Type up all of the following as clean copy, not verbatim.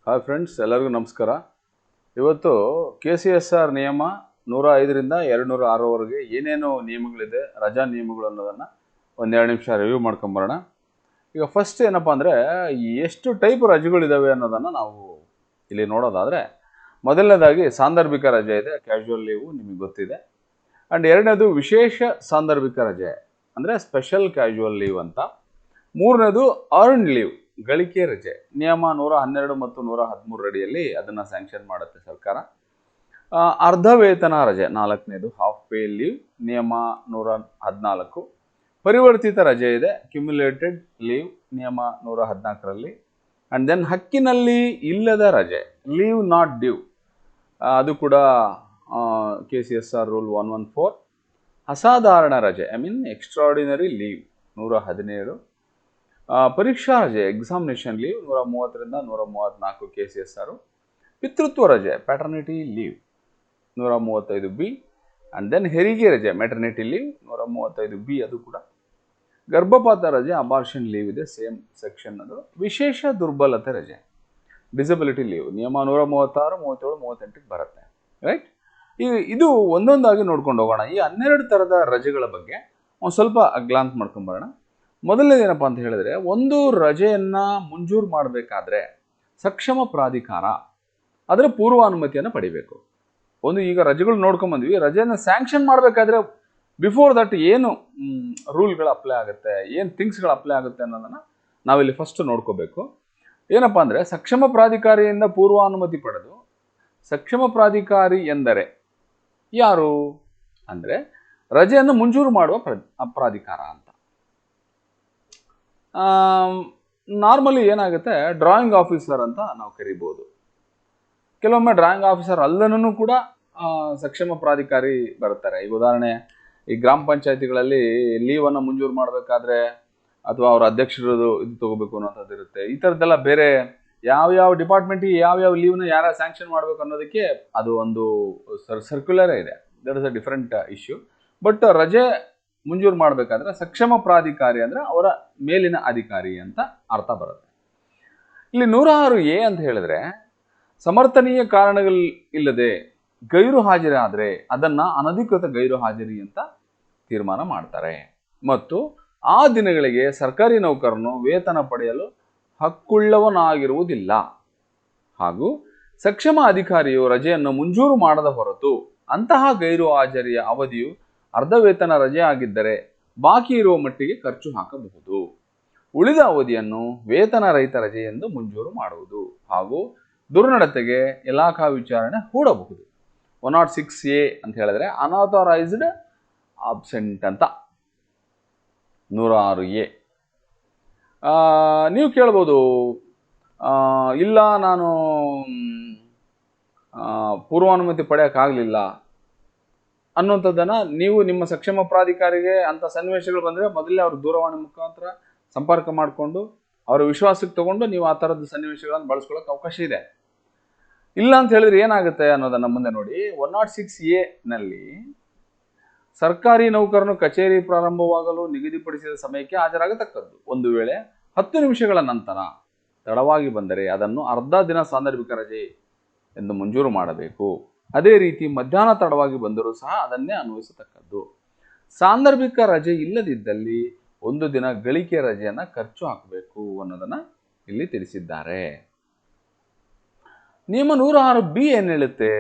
Hi friends, ಎಲ್ಲರಿಗೂ ನಮಸ್ಕಾರ. ಇವತ್ತು KCSR ನಿಯಮ 105ರಿಂದ 206ವರೆಗೆ ಏನೇನು ನಿಯಮಗಳಿದೆ, ರಜಾ ನಿಯಮಗಳು ಅನ್ನೋದನ್ನು ಒಂದೆರಡು ನಿಮಿಷ ರಿವ್ಯೂ ಮಾಡ್ಕೊಂಬರೋಣ. ಈಗ ಫಸ್ಟ್ ಏನಪ್ಪ ಅಂದರೆ, ಎಷ್ಟು ಟೈಪ್ ರಜೆಗಳಿದ್ದಾವೆ ಅನ್ನೋದನ್ನು ನಾವು ಇಲ್ಲಿ ನೋಡೋದಾದರೆ, ಮೊದಲನೇದಾಗಿ ಸಾಂದರ್ಭಿಕ ರಜೆ ಇದೆ, ಕ್ಯಾಶುವಲ್ ಲೀವು ನಿಮಗೆ ಗೊತ್ತಿದೆ. ಆ್ಯಂಡ್ ಎರಡನೇದು ವಿಶೇಷ ಸಾಂದರ್ಭಿಕ ರಜೆ ಅಂದರೆ ಸ್ಪೆಷಲ್ ಕ್ಯಾಶುವಲ್ ಲೀವ್ ಅಂತ. ಮೂರನೇದು ಅರ್ನ್ಡ್ ಲೀವ್, ಗಳಿಕೆ ರಜೆ. ನಿಯಮ 112 ಮತ್ತು 113 ಅಡಿಯಲ್ಲಿ ಅದನ್ನು ಸ್ಯಾಂಕ್ಷನ್ ಮಾಡುತ್ತೆ ಸರ್ಕಾರ. ಅರ್ಧ ವೇತನ ರಜೆ ನಾಲ್ಕನೇದು, ಹಾಫ್ ಪೇ ಲೀವ್, ನಿಯಮ 114. ಪರಿವರ್ತಿತ ರಜೆ ಇದೆ, ಕ್ಯುಮ್ಯುಲೇಟೆಡ್ ಲೀವ್, ನಿಯಮ 114ರಲ್ಲಿ. ಆ್ಯಂಡ್ ದೆನ್ ಹಕ್ಕಿನಲ್ಲಿ ಇಲ್ಲದ ರಜೆ, ಲೀವ್ ನಾಟ್ ಡ್ಯೂ, ಅದು ಕೂಡ KCSR ರೂಲ್ 114. ಅಸಾಧಾರಣ ರಜೆ, ಎಕ್ಸ್ಟ್ರಾರ್ಡಿನರಿ ಲೀವ್ 117. ಪರೀಕ್ಷಾ ರಜೆ, ಎಕ್ಸಾಮಿನೇಷನ್ ಲೀವ್ 130ರಿಂದ 134 KCSR. ಪಿತೃತ್ವ ರಜೆ, ಪ್ಯಾಟರ್ನಿಟಿ ಲೀವ್ 135B. ಆ್ಯಂಡ್ ದೆನ್ ಹೆರಿಗೆ ರಜೆ, ಮೆಟರ್ನಿಟಿ ಲೀವ್ 135B, ಅದು ಕೂಡ. ಗರ್ಭಪಾತ ರಜೆ, ಅಬಾರ್ಷನ್ ಲೀವ್ ಇದೆ, ಸೇಮ್ ಸೆಕ್ಷನ್ ಅದು. ವಿಶೇಷ ದುರ್ಬಲತೆ ರಜೆ, ಡಿಸಬಿಲಿಟಿ ಲೀವ್, ನಿಯಮ 136, 37, 38ಗೆ ಬರುತ್ತೆ, ರೈಟ್. ಇದು ಒಂದೊಂದಾಗಿ ನೋಡ್ಕೊಂಡು ಹೋಗೋಣ. ಈ 12 ಥರದ ರಜೆಗಳ ಬಗ್ಗೆ ಒಂದು ಸ್ವಲ್ಪ ಗ್ಲಾನ್ಸ್ ಮಾಡ್ಕೊಂಬರೋಣ. ಮೊದಲನೇದೇನಪ್ಪ ಅಂತ ಹೇಳಿದ್ರೆ, ಒಂದು ರಜೆಯನ್ನು ಮಂಜೂರು ಮಾಡಬೇಕಾದ್ರೆ ಸಕ್ಷಮ ಪ್ರಾಧಿಕಾರ ಅದರ ಪೂರ್ವಾನುಮತಿಯನ್ನು ಪಡಿಬೇಕು. ಈಗ ರಜೆಗಳು ನೋಡ್ಕೊಂಬಂದ್ವಿ, ರಜೆಯನ್ನು ಸ್ಯಾಂಕ್ಷನ್ ಮಾಡಬೇಕಾದ್ರೆ ಬಿಫೋರ್ ದಟ್ ಏನು ರೂಲ್ಗಳು ಅಪ್ಲೈ ಆಗುತ್ತೆ, ಏನು ಥಿಂಗ್ಸ್ಗಳು ಅಪ್ಲೈ ಆಗುತ್ತೆ ಅನ್ನೋದನ್ನು ನಾವಿಲ್ಲಿ ಫಸ್ಟ್ ನೋಡ್ಕೋಬೇಕು. ಏನಪ್ಪ ಅಂದರೆ, ಸಕ್ಷಮ ಪ್ರಾಧಿಕಾರಿಯಿಂದ ಪೂರ್ವಾನುಮತಿ ಪಡೆದು, ಸಕ್ಷಮ ಪ್ರಾಧಿಕಾರಿ ಎಂದರೆ ಯಾರು ಅಂದರೆ ರಜೆಯನ್ನು ಮಂಜೂರು ಮಾಡುವ ಪ್ರಾಧಿಕಾರ ಅಂತ. ನಾರ್ಮಲಿ ಏನಾಗುತ್ತೆ, ಡ್ರಾಯಿಂಗ್ ಆಫೀಸರ್ ಅಂತ ನಾವು ಕರಿಬೋದು. ಕೆಲವೊಮ್ಮೆ ಡ್ರಾಯಿಂಗ್ ಆಫೀಸರ್ ಅಲ್ಲನೂ ಕೂಡ ಸಕ್ಷಮ ಪ್ರಾಧಿಕಾರಿ ಬರ್ತಾರೆ. ಈಗ ಉದಾಹರಣೆ, ಈ ಗ್ರಾಮ ಪಂಚಾಯತಿಗಳಲ್ಲಿ ಲೀವನ್ನು ಮಂಜೂರು ಮಾಡಬೇಕಾದ್ರೆ ಅಥವಾ ಅವರ ಅಧ್ಯಕ್ಷರದು ಇದು ತಗೋಬೇಕು ಅನ್ನೋಂಥದ್ದು ಇರುತ್ತೆ. ಈ ಥರದ್ದೆಲ್ಲ ಬೇರೆ ಯಾವ್ಯಾವ ಡಿಪಾರ್ಟ್ಮೆಂಟಿಗೆ ಯಾವ್ಯಾವ ಲೀವ್ನ ಯಾರು ಸ್ಯಾಂಕ್ಷನ್ ಮಾಡಬೇಕು ಅನ್ನೋದಕ್ಕೆ ಅದು ಒಂದು ಸರ್ಕ್ಯುಲರೇ ಇದೆ. That is a different issue. But ರಜೆ ಮಂಜೂರು ಮಾಡಬೇಕಾದ್ರೆ ಸಕ್ಷಮ ಪ್ರಾಧಿಕಾರಿ ಅಂದರೆ ಅವರ ಮೇಲಿನ ಅಧಿಕಾರಿ ಅಂತ ಅರ್ಥ ಬರುತ್ತೆ. ಇಲ್ಲಿ 106A ಅಂತ ಹೇಳಿದ್ರೆ, ಸಮರ್ಥನೀಯ ಕಾರಣಗಳು ಇಲ್ಲದೆ ಗೈರು ಹಾಜರಾದರೆ ಅದನ್ನು ಅನಧಿಕೃತ ಗೈರು ಹಾಜರಿ ಅಂತ ತೀರ್ಮಾನ ಮಾಡ್ತಾರೆ. ಮತ್ತು ಆ ದಿನಗಳಿಗೆ ಸರ್ಕಾರಿ ನೌಕರನು ವೇತನ ಪಡೆಯಲು ಹಕ್ಕುಳ್ಳವನಾಗಿರುವುದಿಲ್ಲ. ಹಾಗೂ ಸಕ್ಷಮ ಅಧಿಕಾರಿಯು ರಜೆಯನ್ನು ಮಂಜೂರು ಮಾಡದ ಹೊರತು ಅಂತಹ ಗೈರು ಹಾಜರಿಯ ಅವಧಿಯು ಅರ್ಧ ವೇತನ ರಜೆ ಆಗಿದ್ದರೆ ಬಾಕಿ ಇರುವ ಮಟ್ಟಿಗೆ ಖರ್ಚು ಹಾಕಬಹುದು. ಉಳಿದ ಅವಧಿಯನ್ನು ವೇತನ ರಹಿತ ರಜೆ ಎಂದು ಮಂಜೂರು ಮಾಡುವುದು. ಹಾಗೂ ದುರ್ನಡತೆಗೆ ಇಲಾಖಾ ವಿಚಾರಣೆ ಹೂಡಬಹುದು. 106A ಅಂತ ಹೇಳಿದ್ರೆ ಅನಾಥರೈಸ್ಡ್ ಆಬ್ಸೆಂಟ್ ಅಂತ. 106A. ನೀವು ಕೇಳ್ಬೋದು, ಇಲ್ಲ ನಾನು ಪೂರ್ವಾನುಮತಿ ಪಡೆಯೋಕ್ಕಾಗಲಿಲ್ಲ ಅನ್ನುವಂಥದ್ದನ್ನು ನೀವು ನಿಮ್ಮ ಸಕ್ಷಮ ಪ್ರಾಧಿಕಾರಿಗೆ ಅಂಥ ಸನ್ನಿವೇಶಗಳು ಬಂದರೆ ಮೊದಲೇ ಅವ್ರ ದೂರವಾಣಿ ಮುಖಾಂತರ ಸಂಪರ್ಕ ಮಾಡಿಕೊಂಡು ಅವರ ವಿಶ್ವಾಸಕ್ಕೆ ತಗೊಂಡು ನೀವು ಆ ಥರದ ಸನ್ನಿವೇಶಗಳನ್ನು ಬಳಸ್ಕೊಳ್ಳೋಕೆ ಅವಕಾಶ ಇದೆ. ಇಲ್ಲ ಅಂತ ಹೇಳಿದ್ರೆ ಏನಾಗುತ್ತೆ ಅನ್ನೋದನ್ನು ಮುಂದೆ ನೋಡಿ. 106A ನಲ್ಲಿ ಸರ್ಕಾರಿ ನೌಕರನು ಕಚೇರಿ ಪ್ರಾರಂಭವಾಗಲು ನಿಗದಿಪಡಿಸಿದ ಸಮಯಕ್ಕೆ ಹಾಜರಾಗತಕ್ಕದ್ದು. ಒಂದು ವೇಳೆ 10 ನಿಮಿಷಗಳ ನಂತರ ತಡವಾಗಿ ಬಂದರೆ ಅದನ್ನು ಅರ್ಧ ದಿನ ಸಾಂದರ್ಭಿಕ ರಜೆ ಎಂದು ಮಂಜೂರು ಮಾಡಬೇಕು. ಅದೇ ರೀತಿ ಮಧ್ಯಾಹ್ನ ತಡವಾಗಿ ಬಂದರೂ ಸಹ ಅದನ್ನೇ ಅನ್ವಯಿಸತಕ್ಕದ್ದು. ಸಾಂದರ್ಭಿಕ ರಜೆ ಇಲ್ಲದಿದ್ದಲ್ಲಿ 1 ದಿನ ಗಳಿಕೆ ರಜೆಯನ್ನು ಖರ್ಚು ಹಾಕಬೇಕು ಅನ್ನೋದನ್ನು ಇಲ್ಲಿ ತಿಳಿಸಿದ್ದಾರೆ. ನಿಯಮ 106B ಏನು ಹೇಳುತ್ತೆ?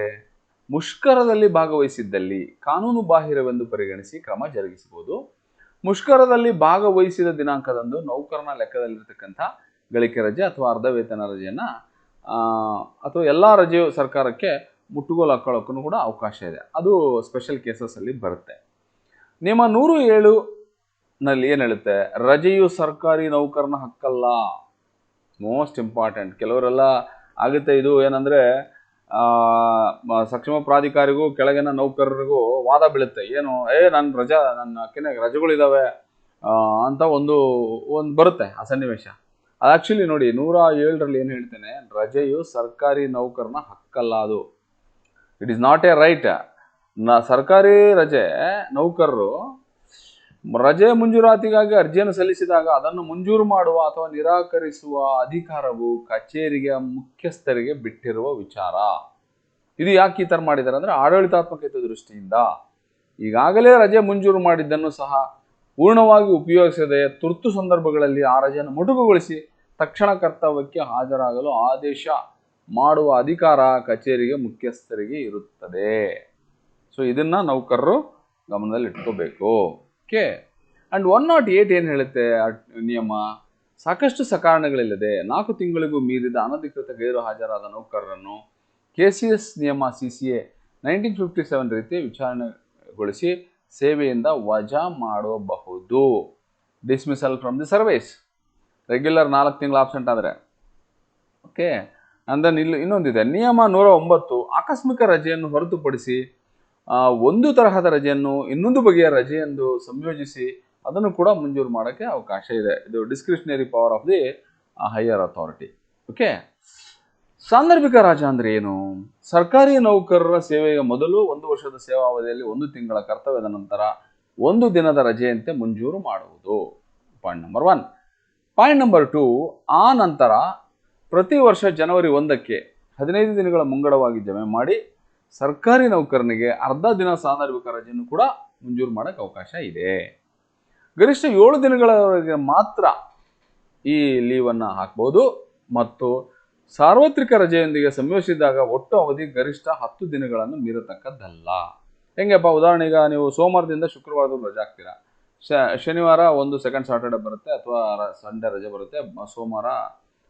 ಮುಷ್ಕರದಲ್ಲಿ ಭಾಗವಹಿಸಿದ್ದಲ್ಲಿ ಕಾನೂನು ಬಾಹಿರವೆಂದು ಪರಿಗಣಿಸಿ ಕ್ರಮ ಜರುಗಿಸಬಹುದು. ಮುಷ್ಕರದಲ್ಲಿ ಭಾಗವಹಿಸಿದ ದಿನಾಂಕದಂದು ನೌಕರನ ಲೆಕ್ಕದಲ್ಲಿರ್ತಕ್ಕಂಥ ಗಳಿಕೆ ರಜೆ ಅಥವಾ ಅರ್ಧ ವೇತನ ರಜೆಯನ್ನು ಅಥವಾ ಎಲ್ಲ ರಜೆಯು ಸರ್ಕಾರಕ್ಕೆ ಮುಟ್ಟುಗೋಲು ಹಾಕೊಳ್ಳೋಕ್ಕೂ ಕೂಡ ಅವಕಾಶ ಇದೆ. ಅದು ಸ್ಪೆಷಲ್ ಕೇಸಸ್ಸಲ್ಲಿ ಬರುತ್ತೆ. ನಿಯಮ 107 ನಲ್ಲಿ ಏನು ಹೇಳುತ್ತೆ? ರಜೆಯು ಸರ್ಕಾರಿ ನೌಕರನ ಹಕ್ಕಲ್ಲ. Most important. ಕೆಲವರೆಲ್ಲ ಆಗುತ್ತೆ ಇದು ಏನಂದರೆ, ಸಕ್ಷಮ ಪ್ರಾಧಿಕಾರಿಗೂ ಕೆಳಗಿನ ನೌಕರರಿಗೂ ವಾದ ಬೀಳುತ್ತೆ. ಏನು, ನನ್ನ ರಜೆಗಳಿದ್ದಾವೆ ಅಂತ ಒಂದು ಬರುತ್ತೆ ಆ ಸನ್ನಿವೇಶ. ಅದು ಆ್ಯಕ್ಚುಲಿ ನೋಡಿ, 107ರಲ್ಲಿ ಏನು ಹೇಳ್ತೇನೆ, ರಜೆಯು ಸರ್ಕಾರಿ ನೌಕರನ ಹಕ್ಕಲ್ಲ. ಅದು it is not A right. ಸರ್ಕಾರಿ ರಜೆ ನೌಕರರು ರಜೆ ಮಂಜೂರಾತಿಗಾಗಿ ಅರ್ಜಿಯನ್ನು ಸಲ್ಲಿಸಿದಾಗ ಅದನ್ನು ಮಂಜೂರು ಮಾಡುವ ಅಥವಾ ನಿರಾಕರಿಸುವ ಅಧಿಕಾರವು ಕಚೇರಿಗೆ ಮುಖ್ಯಸ್ಥರಿಗೆ ಬಿಟ್ಟಿರುವ ವಿಚಾರ. ಇದು ಯಾಕೆ ಈ ಥರ ಮಾಡಿದ್ದಾರೆ ಅಂದರೆ ಆಡಳಿತಾತ್ಮಕ ದೃಷ್ಟಿಯಿಂದ. ಈಗಾಗಲೇ ರಜೆ ಮಂಜೂರು ಮಾಡಿದ್ದನ್ನು ಸಹ ಪೂರ್ಣವಾಗಿ ಉಪಯೋಗಿಸದೆ ತುರ್ತು ಸಂದರ್ಭಗಳಲ್ಲಿ ಆ ರಜೆಯನ್ನು ಮೊಟಕುಗೊಳಿಸಿ ತಕ್ಷಣ ಕರ್ತವ್ಯಕ್ಕೆ ಹಾಜರಾಗಲು ಆದೇಶ ಮಾಡುವ ಅಧಿಕಾರ ಕಚೇರಿಗೆ ಮುಖ್ಯಸ್ಥರಿಗೆ ಇರುತ್ತದೆ. ಸೊ ಇದನ್ನ ನೌಕರರು ಗಮನದಲ್ಲಿ ಇಟ್ಕೋಬೇಕು. ಓಕೆ. ಅಂಡ್ 108 ಏನು ಹೇಳುತ್ತೆ ನಿಯಮ? ಸಾಕಷ್ಟು ಸಕಾರಣಗಳಿಲ್ಲದೆ 4 ತಿಂಗಳಿಗೂ ಮೀರಿದ ಅನಧಿಕೃತ ಗೈರು ಹಾಜರಾದ ನೌಕರರನ್ನು KCS ನಿಯಮ CCA 1957 ರೀತಿ ವಿಚಾರಣೆಗೊಳಿಸಿ ಸೇವೆಯಿಂದ ವಜಾ ಮಾಡಬಹುದು. Dismissal from the service. Regular 4 ತಿಂಗಳು ಆಬ್ಸೆಂಟ್ ಆದರೆ. ಓಕೆ. ಅಂದನ್ ಇಲ್ಲಿ ಇನ್ನೊಂದಿದೆ, ನಿಯಮ 109 ಆಕಸ್ಮಿಕ ರಜೆಯನ್ನು ಹೊರತುಪಡಿಸಿ ಒಂದು ತರಹದ ರಜೆಯನ್ನು ಇನ್ನೊಂದು ಬಗೆಯ ರಜೆ ಎಂದು ಸಂಯೋಜಿಸಿ ಅದನ್ನು ಕೂಡ ಮಂಜೂರು ಮಾಡೋಕ್ಕೆ ಅವಕಾಶ ಇದೆ. ಇದು discretionary power of the higher authority. Okay. ಸಾಂದರ್ಭಿಕ ರಜೆ ಅಂದ್ರೆ ಏನು? ಸರ್ಕಾರಿ ನೌಕರರ ಸೇವೆಯ ಮೊದಲು 1 ವರ್ಷದ ಸೇವಾವಧಿಯಲ್ಲಿ 1 ತಿಂಗಳ ಕರ್ತವ್ಯದ ನಂತರ 1 ದಿನದ ರಜೆಯಂತೆ ಮಂಜೂರು ಮಾಡುವುದು. Point number 1. ಪಾಯಿಂಟ್ ನಂಬರ್ 2, ಆ ನಂತರ ಪ್ರತಿ ವರ್ಷ ಜನವರಿ 1ಕ್ಕೆ 15 ದಿನಗಳ ಮುಂಗಡವಾಗಿ ಜಮೆ ಮಾಡಿ ಸರ್ಕಾರಿ ನೌಕರನಿಗೆ ಅರ್ಧ ದಿನ ಸಾಂದರ್ಭಿಕ ರಜೆಯನ್ನು ಕೂಡ ಮಂಜೂರು ಮಾಡೋಕ್ಕೆ ಅವಕಾಶ ಇದೆ. ಗರಿಷ್ಠ 7 ದಿನಗಳವರೆಗೆ ಮಾತ್ರ ಈ ಲೀವನ್ನು ಹಾಕ್ಬೋದು ಮತ್ತು ಸಾರ್ವತ್ರಿಕ ರಜೆಯೊಂದಿಗೆ ಸಂಯೋಜಿಸಿದಾಗ ಒಟ್ಟು ಅವಧಿ ಗರಿಷ್ಠ 10 ದಿನಗಳನ್ನು ಮೀರತಕ್ಕದ್ದಲ್ಲ. ಹೆಂಗಪ್ಪ? ಉದಾಹರಣೆಗೆ ನೀವು ಸೋಮವಾರದಿಂದ ಶುಕ್ರವಾರದವರೆಗೂ ರಜೆ ಹಾಕ್ತೀರಾ. ಶನಿವಾರ ಒಂದು ಸೆಕೆಂಡ್ ಸಾಟರ್ಡೆ ಬರುತ್ತೆ ಅಥವಾ ಸಂಡೇ ರಜೆ ಬರುತ್ತೆ, ಸೋಮವಾರ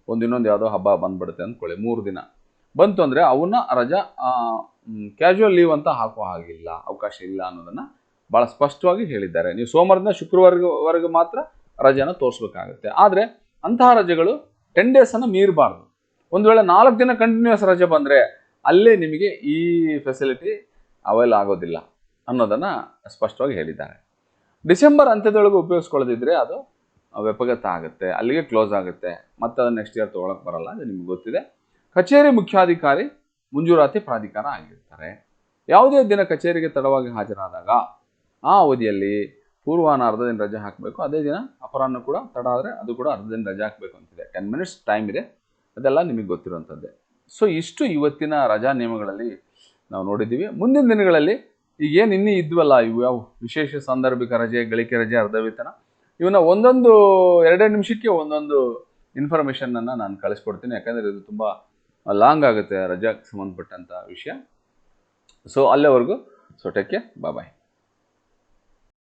ಇನ್ನೊಂದು ಯಾವುದೋ ಹಬ್ಬ ಬಂದ್ಬಿಡುತ್ತೆ ಅಂದ್ಕೊಳ್ಳಿ, 3 ದಿನ ಬಂತು ಅಂದರೆ ಅವನ್ನ ರಜಾ ಕ್ಯಾಶುವಲ್ ಲೀವ್ ಅಂತ ಹಾಕುವ ಹಾಗಿಲ್ಲ, ಅವಕಾಶ ಇಲ್ಲ ಅನ್ನೋದನ್ನು ಭಾಳ ಸ್ಪಷ್ಟವಾಗಿ ಹೇಳಿದ್ದಾರೆ. ನೀವು ಸೋಮವಾರದಿಂದ ಶುಕ್ರವಾರವರೆಗೂ ಮಾತ್ರ ರಜೆನ ತೋರಿಸ್ಬೇಕಾಗುತ್ತೆ. ಆದರೆ ಅಂತಹ ರಜೆಗಳು 10 ಡೇಸನ್ನು ಮೀರಬಾರ್ದು. ಒಂದು ವೇಳೆ 4 ದಿನ ಕಂಟಿನ್ಯೂಸ್ ರಜೆ ಬಂದರೆ ಅಲ್ಲೇ ನಿಮಗೆ ಈ ಫೆಸಿಲಿಟಿ ಅವೈಲ್ ಆಗೋದಿಲ್ಲ ಅನ್ನೋದನ್ನು ಸ್ಪಷ್ಟವಾಗಿ ಹೇಳಿದ್ದಾರೆ. ಡಿಸೆಂಬರ್ ಅಂತ್ಯದೊಳಗೆ ಉಪಯೋಗಿಸ್ಕೊಳ್ಳೋದಿದ್ರೆ ಅದು ವ್ಯಪಗತ ಆಗುತ್ತೆ, ಅಲ್ಲಿಗೆ ಕ್ಲೋಸ್ ಆಗುತ್ತೆ, ಮತ್ತೆ ಅದನ್ನು ನೆಕ್ಸ್ಟ್ ಇಯರ್ ತೊಗೊಳಕ್ಕೆ ಬರಲ್ಲ. ಅದು ನಿಮ್ಗೆ ಗೊತ್ತಿದೆ. ಕಚೇರಿ ಮುಖ್ಯಾಧಿಕಾರಿ ಮಂಜೂರಾತಿ ಪ್ರಾಧಿಕಾರ ಆಗಿರ್ತಾರೆ. ಯಾವುದೇ ದಿನ ಕಚೇರಿಗೆ ತಡವಾಗಿ ಹಾಜರಾದಾಗ ಆ ಅವಧಿಯಲ್ಲಿ ಪೂರ್ವಾಹ್ನ ಅರ್ಧ ದಿನ ರಜೆ ಹಾಕಬೇಕು, ಅದೇ ದಿನ ಅಪರಾಹ್ನ ಕೂಡ ತಡ ಆದರೆ ಅದು ಕೂಡ ಅರ್ಧ ದಿನ ರಜೆ ಹಾಕಬೇಕು ಅಂತಿದೆ. 10 ಮಿನಿಟ್ಸ್ ಟೈಮ್ ಇದೆ, ಅದೆಲ್ಲ ನಿಮಗೆ ಗೊತ್ತಿರುವಂಥದ್ದೇ. ಸೊ ಇಷ್ಟು ಇವತ್ತಿನ ರಜಾ ನಿಯಮಗಳಲ್ಲಿ ನಾವು ನೋಡಿದ್ದೀವಿ. ಮುಂದಿನ ದಿನಗಳಲ್ಲಿ ಈಗೇನು ಇನ್ನೂ ಇದ್ವಲ್ಲ, ಇವು ಯಾವ ವಿಶೇಷ ಸಾಂದರ್ಭಿಕ ರಜೆ, ಗಳಿಕೆ ರಜೆ, ಅರ್ಧ ವೇತನ, ಇವನ್ನ ಒಂದೊಂದು 2 ನಿಮಿಷಕ್ಕೆ ಒಂದೊಂದು ಇನ್ಫಾರ್ಮೇಷನನ್ನು ನಾನು ಕಳಿಸ್ಕೊಡ್ತೀನಿ. ಯಾಕಂದರೆ ಇದು ತುಂಬ ಲಾಂಗ್ ಆಗುತ್ತೆ ರಜಾಕ್ಕೆ ಸಂಬಂಧಪಟ್ಟಂಥ ವಿಷಯ. ಸೊ ಅಲ್ಲಿವರೆಗೂ ಟೇಕ್ ಕೇರ್, ಬಾಯ್.